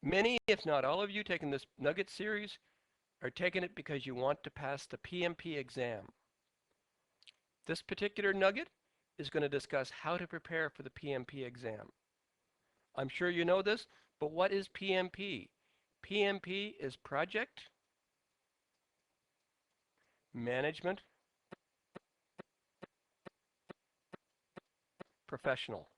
Many, if not all of you taking this Nugget series are taking it because you want to pass the PMP exam. This particular nugget is going to discuss how to prepare for the PMP exam. I'm sure you know this, but what is PMP? PMP is Project Management Professional.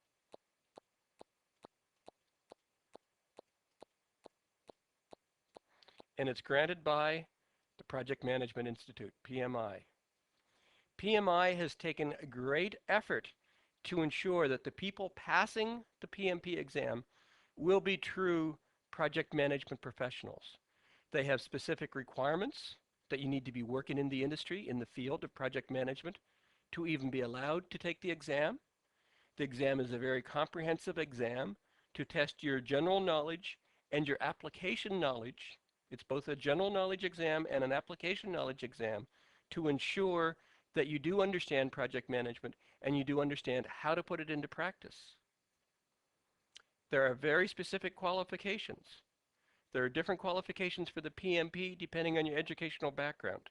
And it's granted by the Project Management Institute, PMI. PMI has taken a great effort to ensure that the people passing the PMP exam will be true project management professionals. They have specific requirements that you need to be working in the industry, in the field of project management, to even be allowed to take the exam. The exam is a very comprehensive exam to test your general knowledge and your application knowledge. It's both a general knowledge exam and an application knowledge exam to ensure that you do understand project management and you do understand how to put it into practice. There are very specific qualifications. There are different qualifications for the PMP depending on your educational background.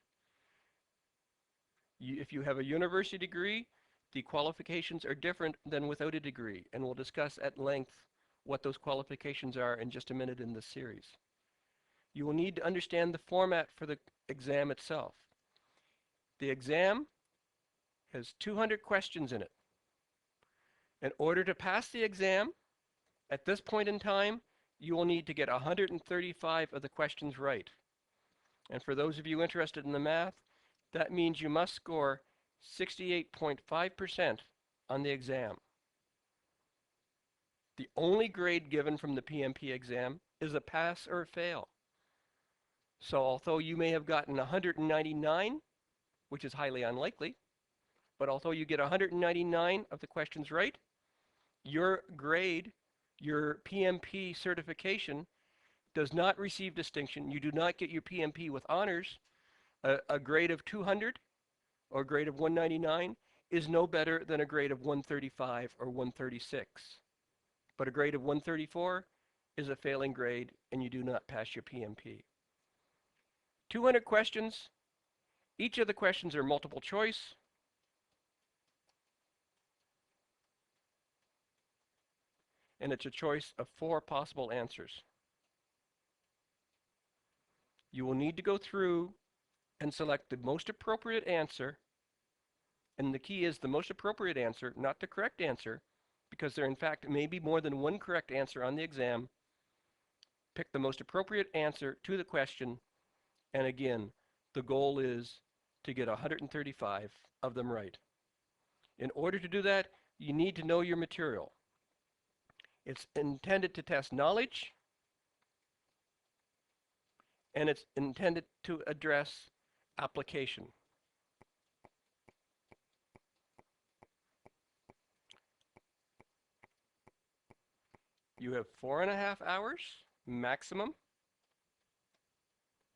If you have a university degree, the qualifications are different than without a degree, and we'll discuss at length what those qualifications are in just a minute in this series. You will need to understand the format for the exam itself. The exam has 200 questions in it. In order to pass the exam, at this point in time, you will need to get 135 of the questions right. And for those of you interested in the math, that means you must score 68.5% on the exam. The only grade given from the PMP exam is a pass or a fail. So although you may have gotten 199, which is highly unlikely, but although you get 199 of the questions right, your grade, your PMP certification, does not receive distinction. You do not get your PMP with honors. A grade of 200 or a grade of 199 is no better than a grade of 135 or 136. But a grade of 134 is a failing grade and you do not pass your PMP. 200 questions. Each of the questions are multiple choice. And it's a choice of 4 possible answers. You will need to go through and select the most appropriate answer. And the key is the most appropriate answer, not the correct answer, because there in fact may be more than one correct answer on the exam. Pick the most appropriate answer to the question, and again, the goal is to get 135 of them right. In order to do that, you need to know your material. It's intended to test knowledge, and it's intended to address application. You have 4.5 hours maximum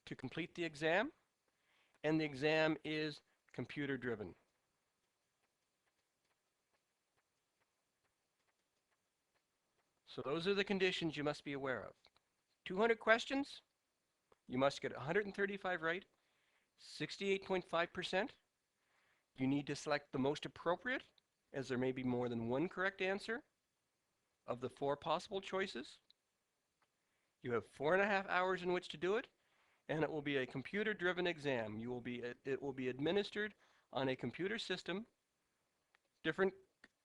to complete the exam, and the exam is computer driven. So those are the conditions you must be aware of. 200 questions, you must get 135 right, 68.5%. You need to select the most appropriate, as there may be more than one correct answer of the 4 possible choices. You have 4.5 hours in which to do it, and it will be a computer-driven exam. It will be administered on a computer system. Different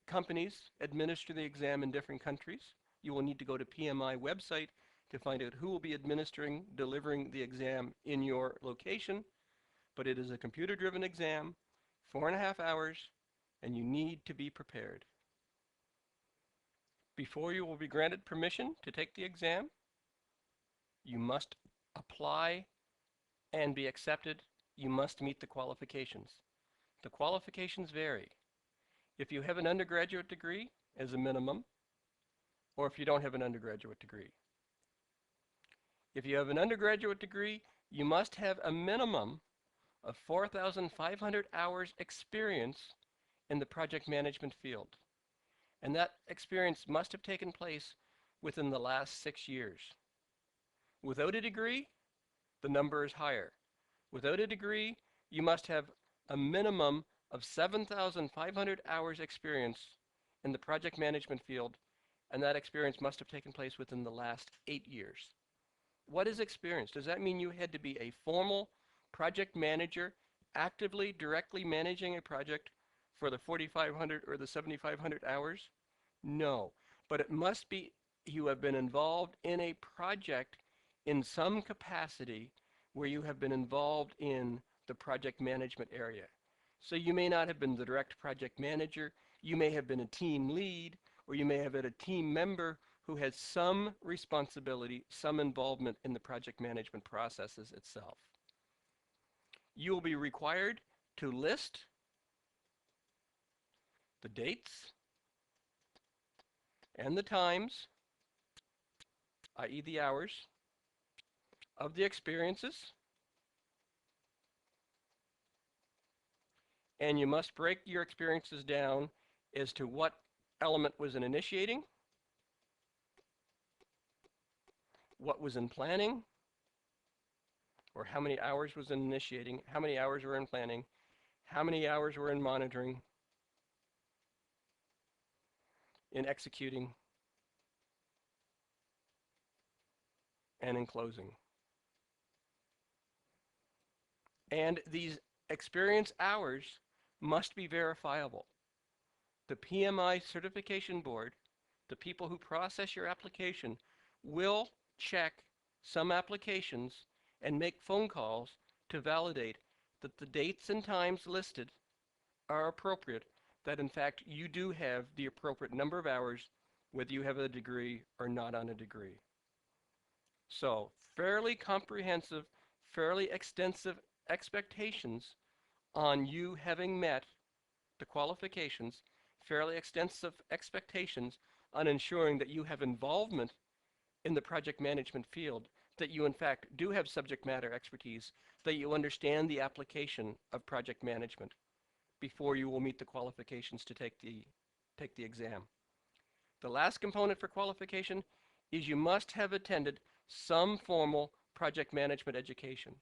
companies administer the exam in different countries. You will need to go to PMI website to find out who will be delivering the exam in your location. But it is a computer-driven exam, 4.5 hours, and you need to be prepared. Before you will be granted permission to take the exam, you must apply and be accepted. You must meet the qualifications. The qualifications vary. If you have an undergraduate degree as a minimum, or if you don't have an undergraduate degree. If you have an undergraduate degree, you must have a minimum of 4,500 hours experience in the project management field. And that experience must have taken place within the last 6 years. Without a degree, the number is higher. Without a degree, you must have a minimum of 7,500 hours experience in the project management field, and that experience must have taken place within the last 8 years. What is experience? Does that mean you had to be a formal project manager, actively, directly managing a project for the 4,500 or the 7,500 hours? No, but it must be you have been involved in a project in some capacity where you have been involved in the project management area. So you may not have been the direct project manager, you may have been a team lead, or you may have been a team member who has some responsibility, some involvement in the project management processes itself. You will be required to list the dates and the times, i.e. the hours, of the experiences, and you must break your experiences down as to what element was in initiating, what was in planning, or how many hours was in initiating, how many hours were in planning, how many hours were in monitoring, in executing, and in closing. And these experience hours must be verifiable. The PMI certification board, the people who process your application, will check some applications and make phone calls to validate that the dates and times listed are appropriate, that in fact you do have the appropriate number of hours, whether you have a degree or not on a degree. So, fairly comprehensive, fairly extensive expectations on you having met the qualifications, fairly extensive expectations on ensuring that you have involvement in the project management field, that you in fact do have subject matter expertise, that you understand the application of project management before you will meet the qualifications to take the exam. The last component for qualification is you must have attended some formal project management education.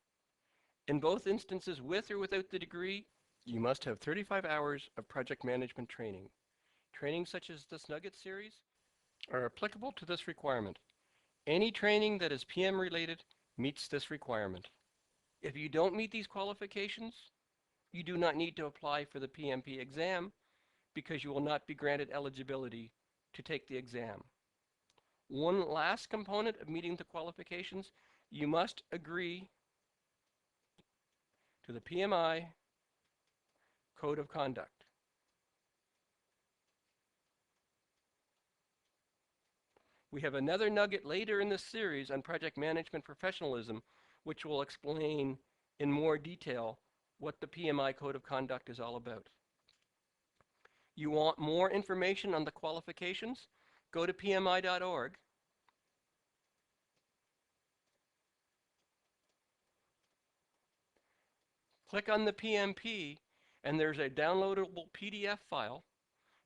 In both instances, with or without the degree, you must have 35 hours of project management training. Trainings such as this Nugget series are applicable to this requirement. Any training that is PM related meets this requirement. If you don't meet these qualifications, you do not need to apply for the PMP exam because you will not be granted eligibility to take the exam. One last component of meeting the qualifications, you must agree to the PMI Code of Conduct. We have another nugget later in this series on project management professionalism, which will explain in more detail what the PMI Code of Conduct is all about. You want more information on the qualifications? Go to pmi.org. Click on the PMP, and there's a downloadable PDF file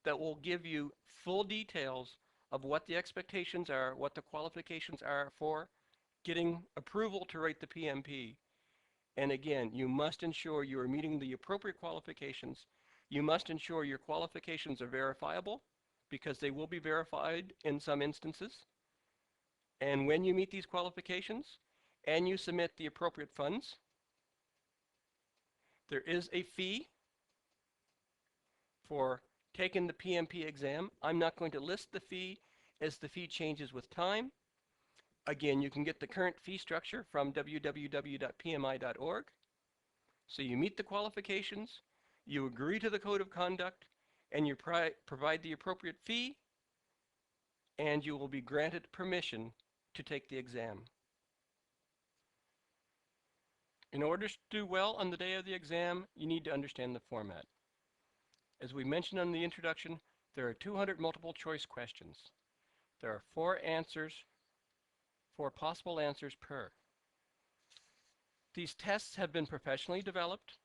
that will give you full details of what the expectations are, what the qualifications are for getting approval to write the PMP. And again, you must ensure you are meeting the appropriate qualifications. You must ensure your qualifications are verifiable, because they will be verified in some instances. And when you meet these qualifications and you submit the appropriate funds, there is a fee for taking the PMP exam. I'm not going to list the fee as the fee changes with time. Again, you can get the current fee structure from www.pmi.org. So you meet the qualifications, you agree to the code of conduct, and you provide the appropriate fee, and you will be granted permission to take the exam. In order to do well on the day of the exam, you need to understand the format. As we mentioned in the introduction, there are 200 multiple choice questions. There are 4 possible answers per. These tests have been professionally developed.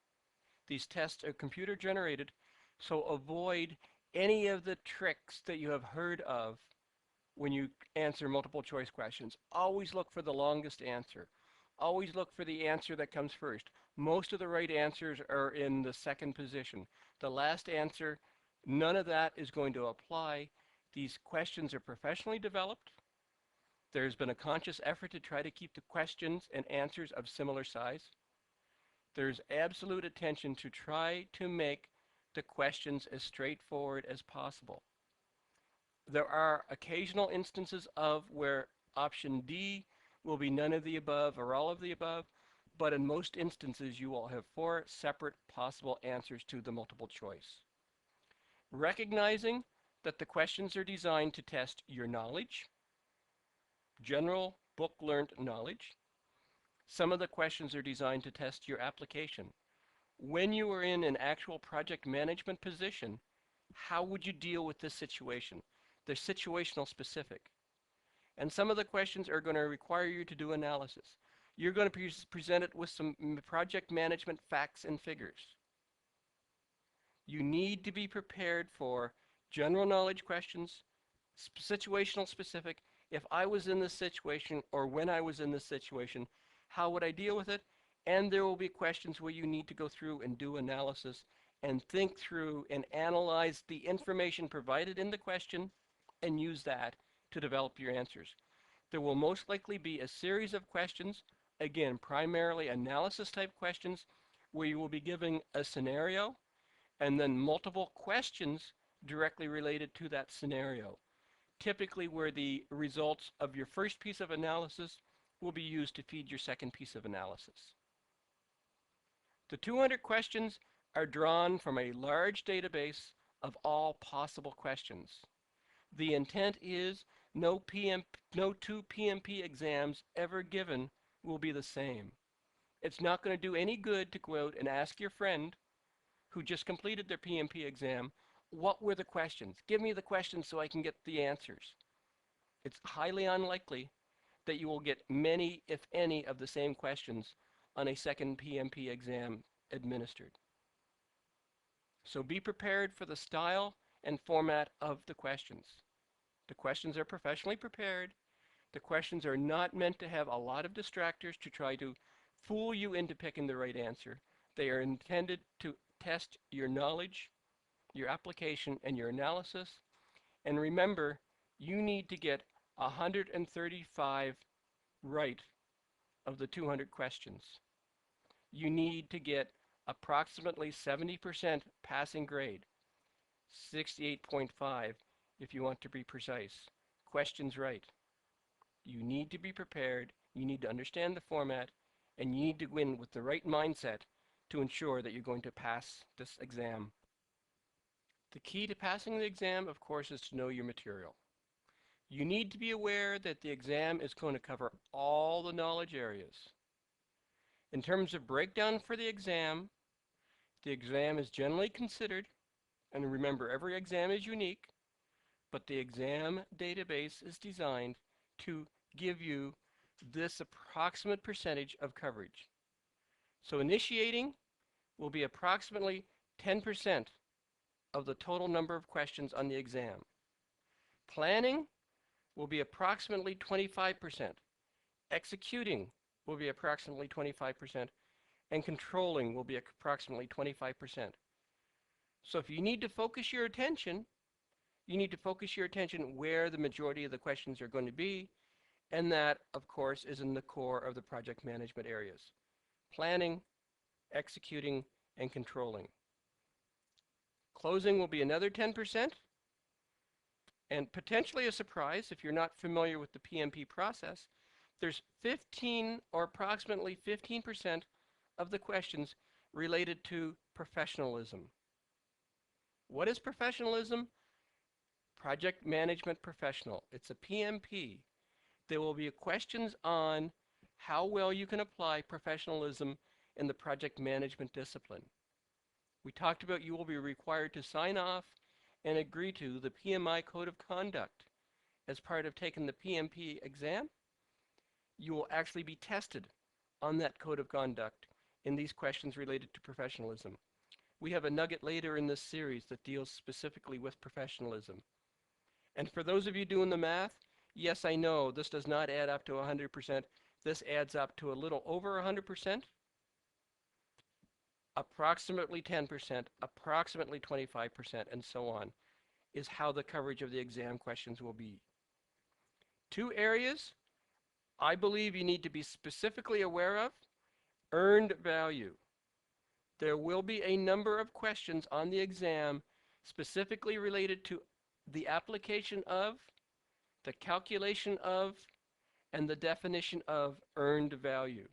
These tests are computer generated, so avoid any of the tricks that you have heard of when you answer multiple choice questions. Always look for the longest answer. Always look for the answer that comes first. Most of the right answers are in the second position. The last answer, none of that is going to apply. These questions are professionally developed. There's been a conscious effort to try to keep the questions and answers of similar size. There's absolute attention to try to make the questions as straightforward as possible. There are occasional instances of where option D will be none of the above or all of the above, but in most instances you will have 4 separate possible answers to the multiple choice. Recognizing that the questions are designed to test your knowledge, general book-learned knowledge. Some of the questions are designed to test your application. When you are in an actual project management position, how would you deal with this situation? They're situational specific. And some of the questions are going to require you to do analysis. You're going to be presented with some project management facts and figures. You need to be prepared for general knowledge questions, situational specific. If I was in this situation or when I was in this situation, how would I deal with it? And there will be questions where you need to go through and do analysis and think through and analyze the information provided in the question and use that to develop your answers. There will most likely be a series of questions, again, primarily analysis type questions, where you will be giving a scenario and then multiple questions directly related to that scenario. Typically where the results of your first piece of analysis will be used to feed your second piece of analysis. The 200 questions are drawn from a large database of all possible questions. The intent is no two PMP exams ever given will be the same. It's not going to do any good to go out and ask your friend who just completed their PMP exam, what were the questions? Give me the questions so I can get the answers. It's highly unlikely that you will get many, if any, of the same questions on a second PMP exam administered. So be prepared for the style and format of the questions. The questions are professionally prepared. The questions are not meant to have a lot of distractors to try to fool you into picking the right answer. They are intended to test your knowledge, your application, and your analysis. And remember, you need to get 135 right of the 200 questions. You need to get approximately 70% passing grade, 68.5 if you want to be precise. Questions right. You need to be prepared, you need to understand the format, and you need to win with the right mindset to ensure that you're going to pass this exam. The key to passing the exam, of course, is to know your material. You need to be aware that the exam is going to cover all the knowledge areas. In terms of breakdown for the exam is generally considered, and remember, every exam is unique, but the exam database is designed to give you this approximate percentage of coverage. So initiating will be approximately 10% of the total number of questions on the exam. Planning will be approximately 25%. Executing will be approximately 25%. And controlling will be approximately 25%. So if you need to focus your attention, you need to focus your attention where the majority of the questions are going to be, and that, of course, is in the core of the project management areas. Planning, executing, and controlling. Closing will be another 10%, and potentially a surprise if you're not familiar with the PMP process, there's 15 or approximately 15% of the questions related to professionalism. What is professionalism? Project Management Professional. It's a PMP. There will be questions on how well you can apply professionalism in the project management discipline. We talked about you will be required to sign off and agree to the PMI Code of Conduct. As part of taking the PMP exam, you will actually be tested on that Code of Conduct in these questions related to professionalism. We have a nugget later in this series that deals specifically with professionalism. And for those of you doing the math, yes, I know this does not add up to 100%. This adds up to a little over 100%, approximately 10%, approximately 25%, and so on, is how the coverage of the exam questions will be. Two areas I believe you need to be specifically aware of: earned value. There will be a number of questions on the exam specifically related to the application of, the calculation of, and the definition of earned value.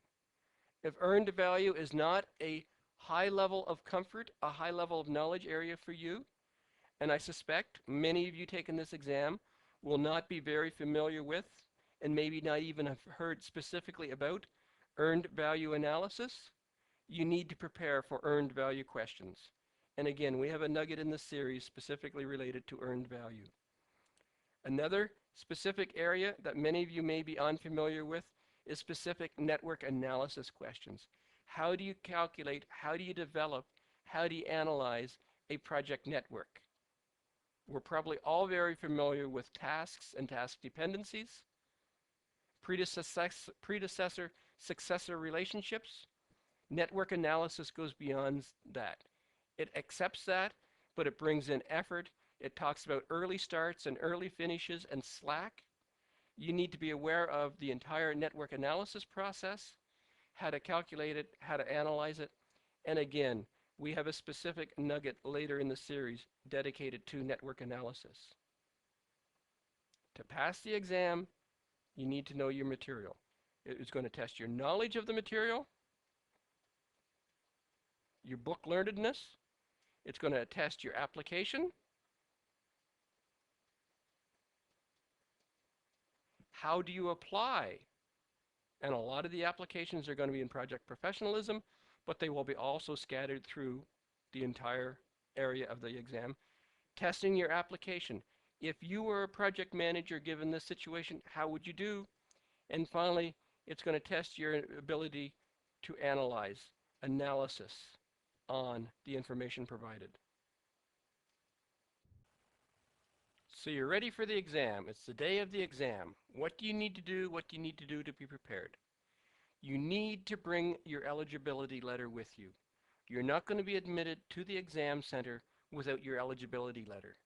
If earned value is not a high level of comfort, a high level of knowledge area for you, and I suspect many of you taking this exam will not be very familiar with, and maybe not even have heard specifically about, earned value analysis, you need to prepare for earned value questions. And again, we have a nugget in this series specifically related to earned value. Another specific area that many of you may be unfamiliar with is specific network analysis questions. How do you calculate, how do you develop, how do you analyze a project network? We're probably all very familiar with tasks and task dependencies, predecessor-successor relationships. Network analysis goes beyond that. It accepts that, but it brings in effort. It talks about early starts and early finishes and slack. You need to be aware of the entire network analysis process, how to calculate it, how to analyze it. And again, we have a specific nugget later in the series dedicated to network analysis. To pass the exam, you need to know your material. It is going to test your knowledge of the material, your book learnedness. It's going to test your application, how do you apply? And a lot of the applications are going to be in project professionalism, but they will be also scattered through the entire area of the exam. Testing your application. If you were a project manager given this situation, how would you do? And finally, it's going to test your ability to analyze, analysis on the information provided. So you're ready for the exam. It's the day of the exam. What do you need to do? What do you need to do to be prepared? You need to bring your eligibility letter with you. You're not going to be admitted to the exam center without your eligibility letter.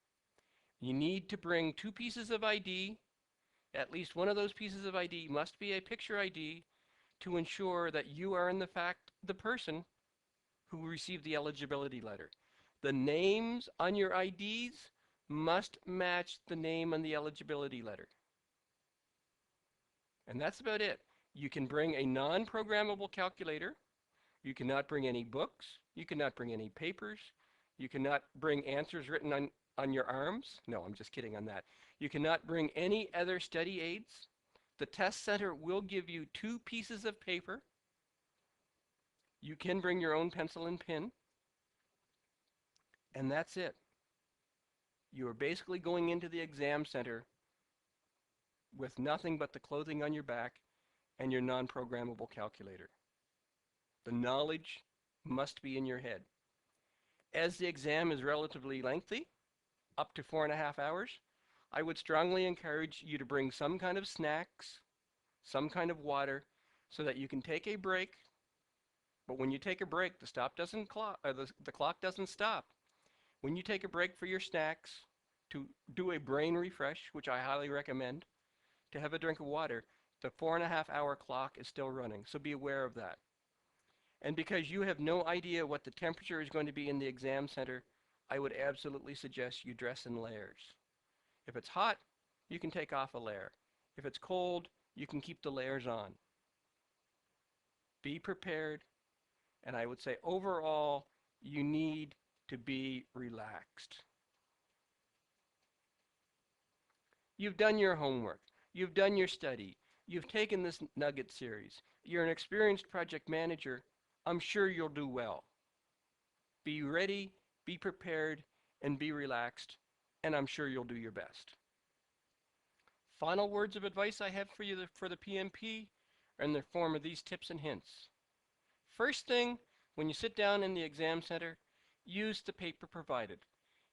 You need to bring 2 pieces of ID. At least one of those pieces of ID must be a picture ID to ensure that you are in fact the person who received the eligibility letter. The names on your IDs must match the name on the eligibility letter. And that's about it. You can bring a non-programmable calculator. You cannot bring any books. You cannot bring any papers. You cannot bring answers written on your arms. No, I'm just kidding on that. You cannot bring any other study aids. The test center will give you 2 pieces of paper. You can bring your own pencil and pen. And that's it. You are basically going into the exam center with nothing but the clothing on your back and your non-programmable calculator. The knowledge must be in your head. As the exam is relatively lengthy, up to 4.5 hours, I would strongly encourage you to bring some kind of snacks, some kind of water, so that you can take a break. But when you take a break, the clock doesn't stop. When you take a break for your snacks, to do a brain refresh, which I highly recommend, to have a drink of water, the 4.5 hour clock is still running. So be aware of that. And because you have no idea what the temperature is going to be in the exam center, I would absolutely suggest you dress in layers. If it's hot, you can take off a layer. If it's cold, you can keep the layers on. Be prepared, and I would say overall, you need to be relaxed. You've done your homework. You've done your study. You've taken this nugget series. You're an experienced project manager. I'm sure you'll do well. Be ready, be prepared, and be relaxed, and I'm sure you'll do your best. Final words of advice I have for you for the PMP are in the form of these tips and hints. First thing, when you sit down in the exam center, use the paper provided.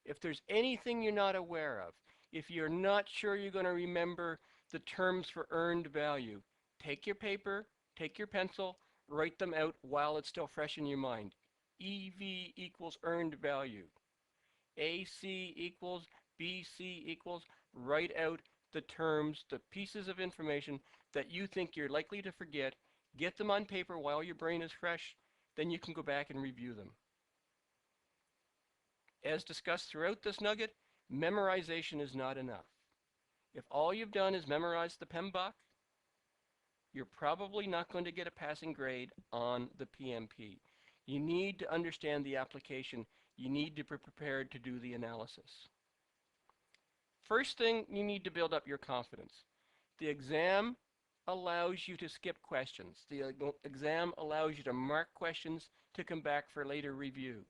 If there's anything you're not aware of, If you're not sure you're going to remember the terms for earned value, take your paper, take your pencil, write them out while it's still fresh in your mind. EV equals earned value. AC equals BC equals, write out the terms, the pieces of information that you think you're likely to forget, get them on paper while your brain is fresh, then you can go back and review them. As discussed throughout this nugget, memorization is not enough. If all you've done is memorize the PMBOK, you're probably not going to get a passing grade on the PMP. You need to understand the application. You need to be prepared to do the analysis. First thing, you need to build up your confidence. The exam allows you to skip questions. The exam allows you to mark questions to come back for later review.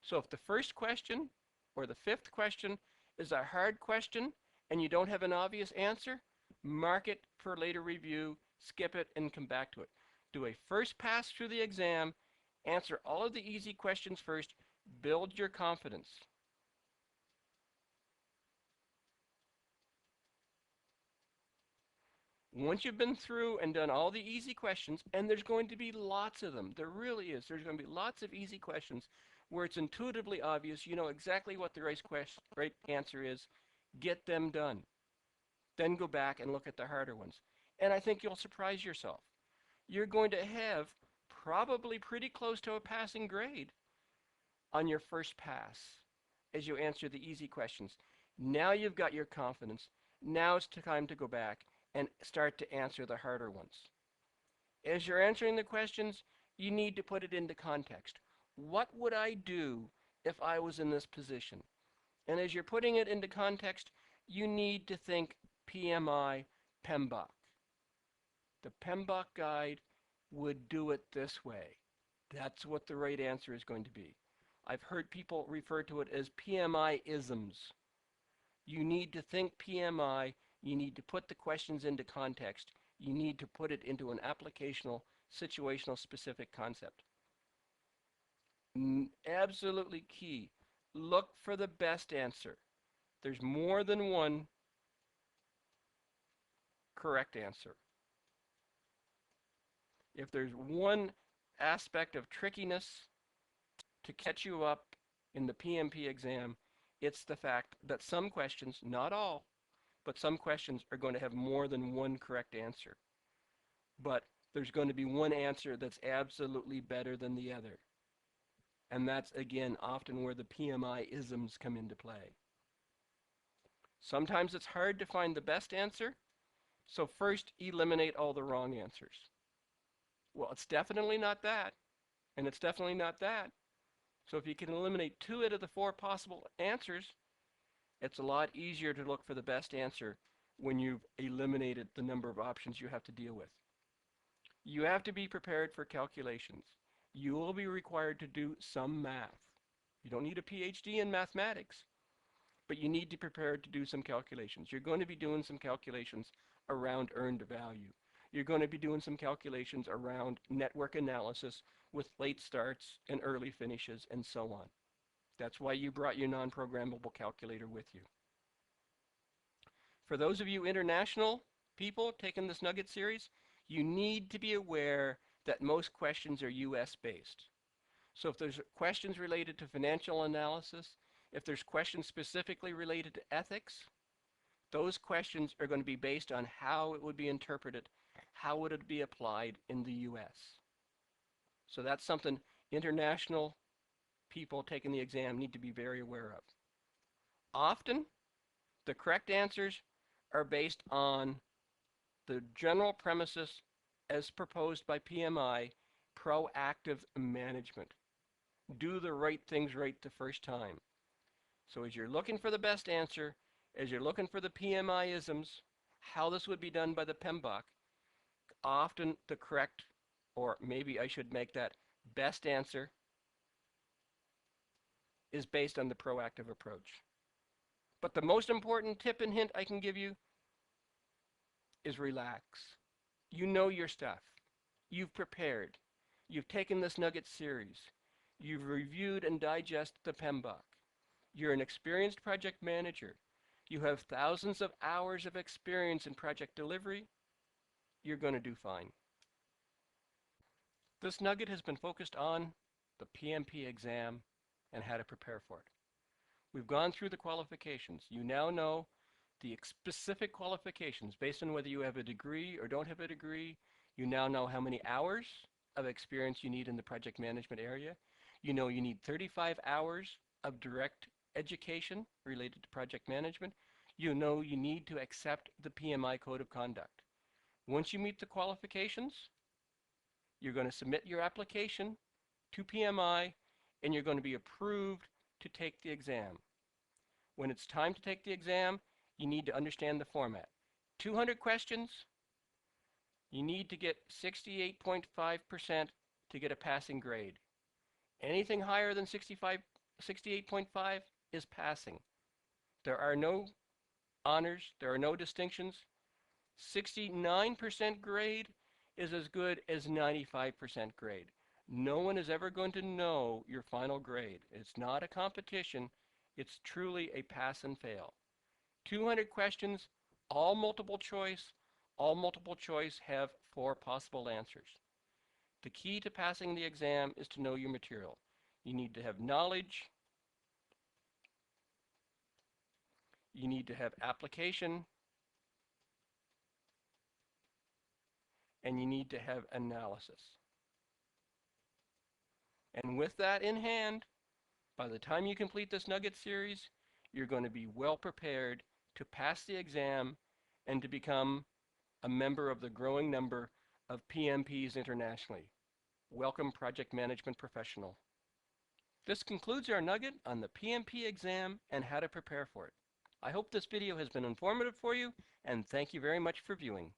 So if the first question or the fifth question is a hard question and you don't have an obvious answer, mark it for later review, skip it, and come back to it. Do a first pass through the exam, answer all of the easy questions first, build your confidence. Once you've been through and done all the easy questions, and there's going to be lots of them, there really is, there's going to be lots of easy questions where it's intuitively obvious, you know exactly what the right answer is, get them done. Then go back and look at the harder ones. And I think you'll surprise yourself. You're going to have probably pretty close to a passing grade on your first pass as you answer the easy questions. Now you've got your confidence. Now it's time to go back and start to answer the harder ones. As you're answering the questions, you need to put it into context. What would I do if I was in this position? And as you're putting it into context, you need to think PMI, PMBOK. The PMBOK guide would do it this way. That's what the right answer is going to be. I've heard people refer to it as PMI-isms. You need to think PMI. You need to put the questions into context. You need to put it into an applicational, situational, specific concept. Absolutely key. Look for the best answer. There's more than one correct answer. If there's one aspect of trickiness to catch you up in the PMP exam, it's the fact that some questions, not all, but some questions are going to have more than one correct answer. But there's going to be one answer that's absolutely better than the other. And that's, again, often where the PMI-isms come into play. Sometimes it's hard to find the best answer, so first eliminate all the wrong answers. Well, it's definitely not that, and it's definitely not that. So if you can eliminate 2 out of the 4 possible answers, it's a lot easier to look for the best answer when you've eliminated the number of options you have to deal with. You have to be prepared for calculations. You will be required to do some math. You don't need a PhD in mathematics, but you need to be prepared to do some calculations. You're going to be doing some calculations around earned value. You're going to be doing some calculations around network analysis with late starts and early finishes and so on. That's why you brought your non-programmable calculator with you. For those of you international people taking this Nugget series, you need to be aware that most questions are US based. So if there's questions related to financial analysis, if there's questions specifically related to ethics, those questions are going to be based on how it would be interpreted, how would it be applied in the US. So that's something international people taking the exam need to be very aware of. Often, the correct answers are based on the general premises as proposed by PMI, proactive management. Do the right things right the first time. So as you're looking for the best answer, as you're looking for the PMI-isms, how this would be done by the PMBOK, often the correct, or maybe I should make that best answer, is based on the proactive approach. But the most important tip and hint I can give you is relax. You know your stuff. You've prepared. You've taken this Nugget series. You've reviewed and digested the PMBOK. You're an experienced project manager. If you have thousands of hours of experience in project delivery, you're going to do fine. This nugget has been focused on the PMP exam and how to prepare for it. We've gone through the qualifications. You now know the specific qualifications based on whether you have a degree or don't have a degree. You now know how many hours of experience you need in the project management area. You know you need 35 hours of direct education related to project management. You know you need to accept the PMI Code of Conduct. Once you meet the qualifications, you're going to submit your application to PMI and you're going to be approved to take the exam. When it's time to take the exam, you need to understand the format. 200 questions, you need to get 68.5% to get a passing grade. Anything higher than 68.5 is passing. There are no honors, there are no distinctions. 69% grade is as good as 95% grade. No one is ever going to know your final grade. It's not a competition. It's truly a pass and fail. 200 questions, all multiple choice. All multiple choice have 4 possible answers. The key to passing the exam is to know your material. You need to have knowledge. You need to have application. And you need to have analysis. And with that in hand, by the time you complete this nugget series, you're going to be well prepared to pass the exam and to become a member of the growing number of PMPs internationally. Welcome, project management professional. This concludes our nugget on the PMP exam and how to prepare for it. I hope this video has been informative for you, and thank you very much for viewing.